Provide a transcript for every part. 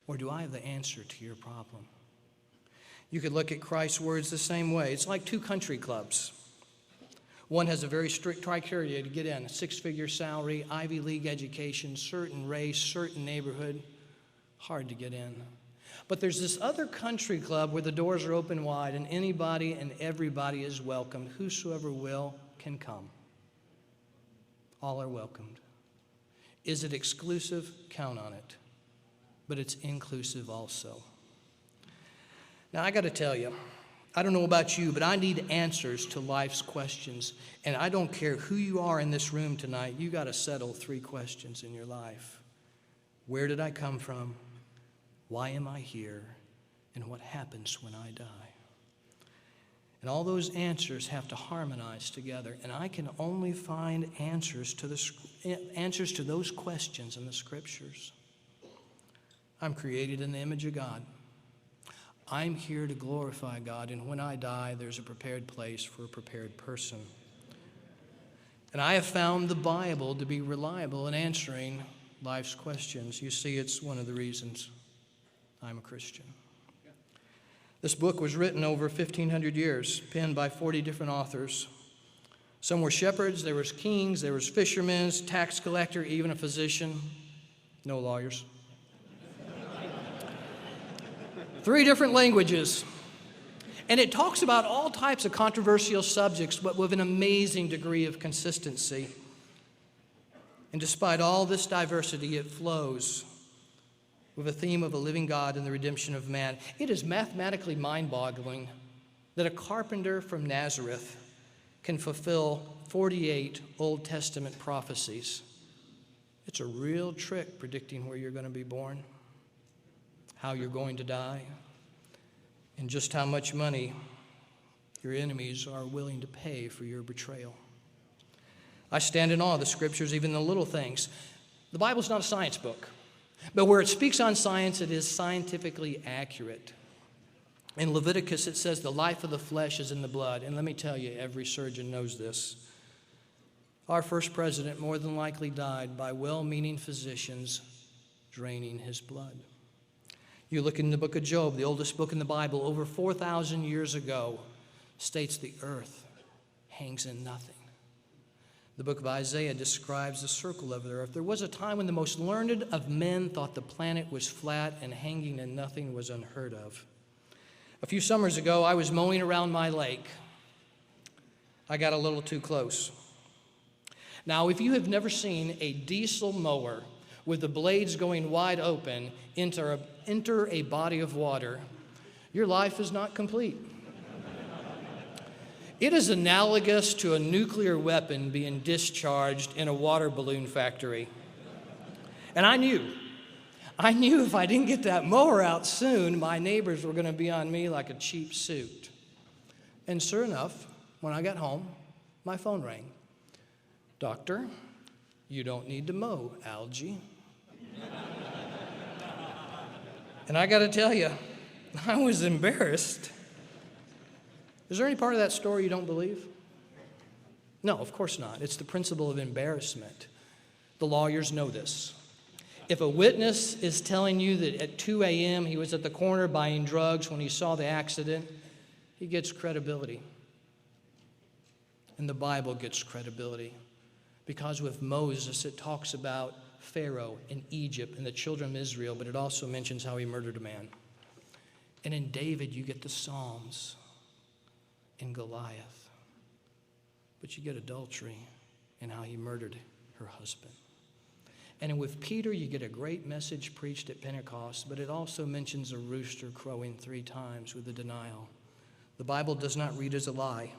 Or do I have the answer to your problem? You could look at Christ's words the same way. It's like two country clubs. One has a very strict criteria to get in: a six-figure salary, Ivy League education, certain race, certain neighborhood. Hard to get in. But there's this other country club where the doors are open wide and anybody and everybody is welcomed. Whosoever will can come. All are welcomed. Is it exclusive? Count on it. But it's inclusive also. Now, I got to tell you, I don't know about you, but I need answers to life's questions. And I don't care who you are in this room tonight, you got to settle 3 questions in your life. Where did I come from? Why am I here? And what happens when I die? And all those answers have to harmonize together. And I can only find answers to those questions in the Scriptures. I'm created in the image of God. I'm here to glorify God, and when I die, there's a prepared place for a prepared person. And I have found the Bible to be reliable in answering life's questions. You see, it's one of the reasons I'm a Christian. This book was written over 1,500 years, penned by 40 different authors. Some were shepherds, there was kings, there was fishermen, tax collector, even a physician. No lawyers. 3 different languages. And it talks about all types of controversial subjects, but with an amazing degree of consistency. And despite all this diversity, it flows with a theme of a living God and the redemption of man. It is mathematically mind-boggling that a carpenter from Nazareth can fulfill 48 Old Testament prophecies. It's a real trick predicting where you're going to be born, how you're going to die, and just how much money your enemies are willing to pay for your betrayal. I stand in awe of the Scriptures, even the little things. The Bible's not a science book, but where it speaks on science, it is scientifically accurate. In Leviticus, it says the life of the flesh is in the blood. And let me tell you, every surgeon knows this. Our first president more than likely died by well-meaning physicians draining his blood. You look in the book of Job, the oldest book in the Bible, over 4,000 years ago, states the earth hangs in nothing. The book of Isaiah describes the circle of the earth. There was a time when the most learned of men thought the planet was flat and hanging in nothing was unheard of. A few summers ago, I was mowing around my lake. I got a little too close. Now, if you have never seen a diesel mower with the blades going wide open enter a body of water, your life is not complete. It is analogous to a nuclear weapon being discharged in a water balloon factory. And I knew if I didn't get that mower out soon, my neighbors were going to be on me like a cheap suit. And sure enough, when I got home, my phone rang. Doctor, you don't need to mow algae. And I got to tell you, I was embarrassed. Is there any part of that story you don't believe? No, of course not. It's the principle of embarrassment. The lawyers know this. If a witness is telling you that at 2 a.m. he was at the corner buying drugs when he saw the accident, he gets credibility. And the Bible gets credibility. Because with Moses, it talks about Pharaoh in Egypt and the children of Israel, but it also mentions how he murdered a man. And in David, you get the Psalms and Goliath. But you get adultery and how he murdered her husband. And with Peter, you get a great message preached at Pentecost, but it also mentions a rooster crowing 3 times with a denial. The Bible does not read as a lie.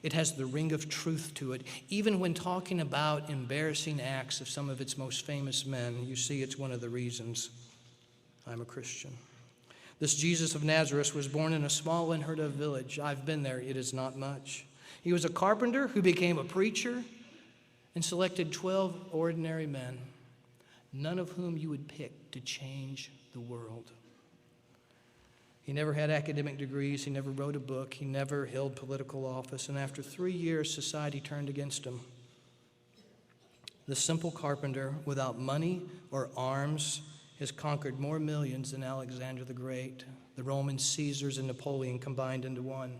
It has the ring of truth to it. Even when talking about embarrassing acts of some of its most famous men, you see it's one of the reasons I'm a Christian. This Jesus of Nazareth was born in a small unheard-of village. I've been there. It is not much. He was a carpenter who became a preacher and selected 12 ordinary men, none of whom you would pick to change the world. He never had academic degrees. He never wrote a book. He never held political office. And after 3 years, society turned against him. The simple carpenter, without money or arms, has conquered more millions than Alexander the Great, the Roman Caesars, and Napoleon combined into one.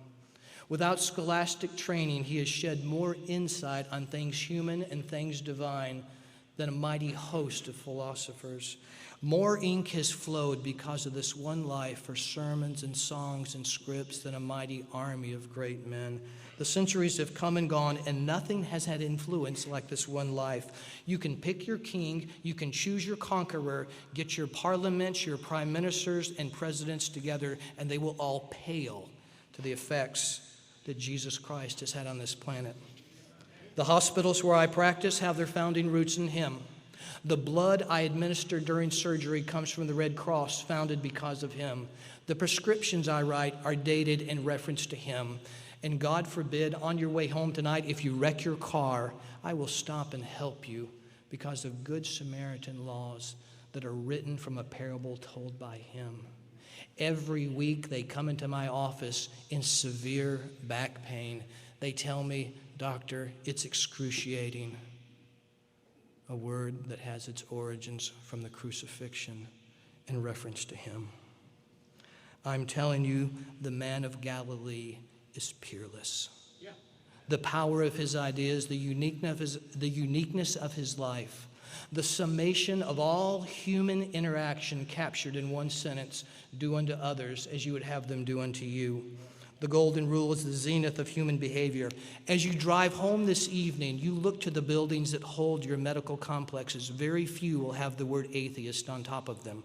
Without scholastic training, he has shed more insight on things human and things divine than a mighty host of philosophers. More ink has flowed because of this one life for sermons and songs and scripts than a mighty army of great men. The centuries have come and gone, and nothing has had influence like this one life. You can pick your king, you can choose your conqueror, get your parliaments, your prime ministers, and presidents together, and they will all pale to the effects that Jesus Christ has had on this planet. The hospitals where I practice have their founding roots in him. The blood I administer during surgery comes from the Red Cross, founded because of him. The prescriptions I write are dated in reference to him. And God forbid, on your way home tonight, if you wreck your car, I will stop and help you because of Good Samaritan laws that are written from a parable told by him. Every week they come into my office in severe back pain. They tell me, "Doctor, it's excruciating." A word that has its origins from the crucifixion in reference to him. I'm telling you, the man of Galilee is peerless. Yeah. The power of his ideas, the uniqueness of his life, the summation of all human interaction captured in one sentence: do unto others as you would have them do unto you. The golden rule is the zenith of human behavior. As you drive home this evening, you look to the buildings that hold your medical complexes. Very few will have the word atheist on top of them.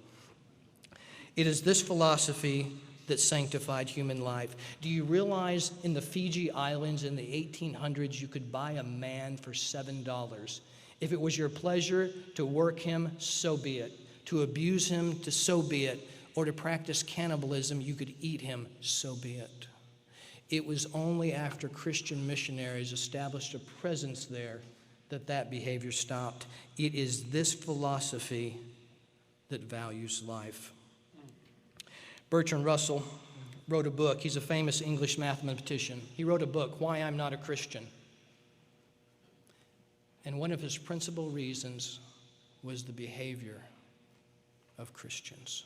It is this philosophy that sanctified human life. Do you realize in the Fiji Islands in the 1800s, you could buy a man for $7? If it was your pleasure to work him, so be it. To abuse him, so be it. Or to practice cannibalism, you could eat him, so be it. It was only after Christian missionaries established a presence there that behavior stopped. It is this philosophy that values life. Bertrand Russell wrote a book. He's a famous English mathematician. He wrote a book, Why I'm Not a Christian. And one of his principal reasons was the behavior of Christians.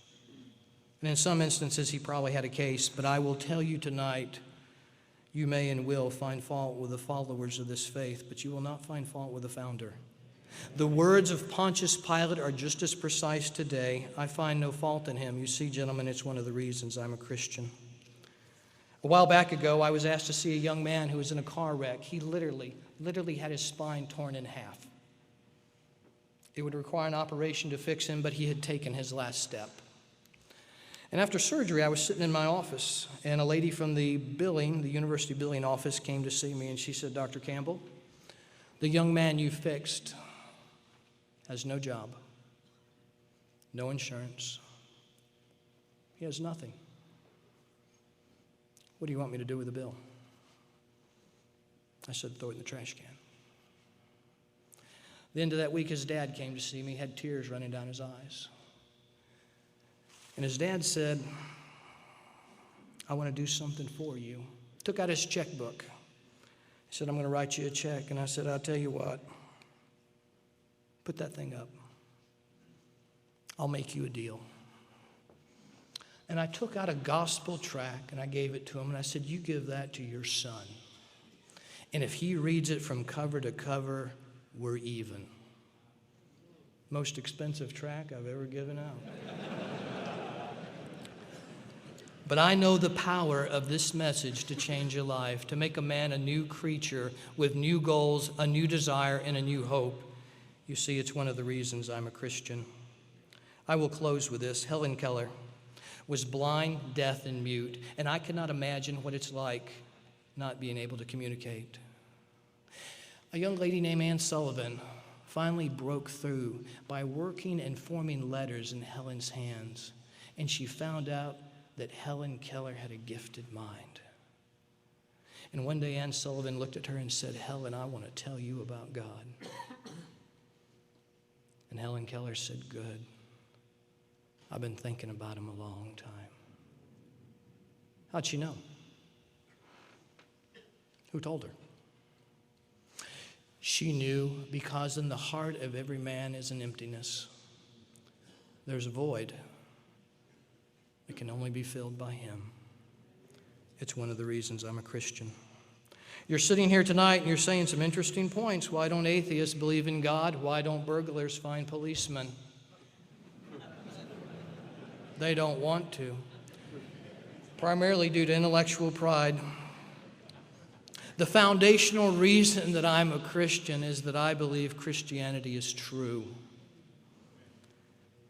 And in some instances, he probably had a case, but I will tell you tonight, you may and will find fault with the followers of this faith, but you will not find fault with the founder. The words of Pontius Pilate are just as precise today. I find no fault in him. You see, gentlemen, it's one of the reasons I'm a Christian. A while back ago, I was asked to see a young man who was in a car wreck. He literally had his spine torn in half. It would require an operation to fix him, but he had taken his last step. And after surgery, I was sitting in my office, and a lady from the university billing office came to see me, and she said, "Dr. Campbell, the young man you fixed has no job, no insurance. He has nothing. What do you want me to do with the bill?" I said, "Throw it in the trash can." The end of that week, his dad came to see me, had tears running down his eyes. And his dad said, "I want to do something for you." Took out his checkbook. He said, "I'm going to write you a check." And I said, "I'll tell you what, put that thing up. I'll make you a deal." And I took out a gospel tract and I gave it to him, and I said, "You give that to your son. And if he reads it from cover to cover, we're even." Most expensive tract I've ever given out. But I know the power of this message to change a life, to make a man a new creature with new goals, a new desire, and a new hope. You see, it's one of the reasons I'm a Christian. I will close with this. Helen Keller was blind, deaf, and mute, and I cannot imagine what it's like not being able to communicate. A young lady named Anne Sullivan finally broke through by working and forming letters in Helen's hands, and she found out that Helen Keller had a gifted mind. And one day Anne Sullivan looked at her and said, "Helen, I want to tell you about God." And Helen Keller said, "Good. I've been thinking about him a long time." How'd she know? Who told her? She knew because in the heart of every man is an emptiness. there's a void that can only be filled by Him. It's one of the reasons I'm a Christian. You're sitting here tonight and you're saying some interesting points. Why don't atheists believe in God? Why don't burglars find policemen? They don't want to. Primarily due to intellectual pride. The foundational reason that I'm a Christian is that I believe Christianity is true.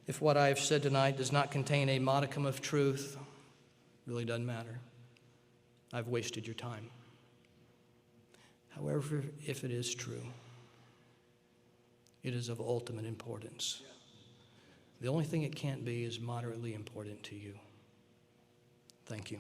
If what I have said tonight does not contain a modicum of truth, it really doesn't matter. I've wasted your time. However, if it is true, it is of ultimate importance. The only thing it can't be is moderately important to you. Thank you.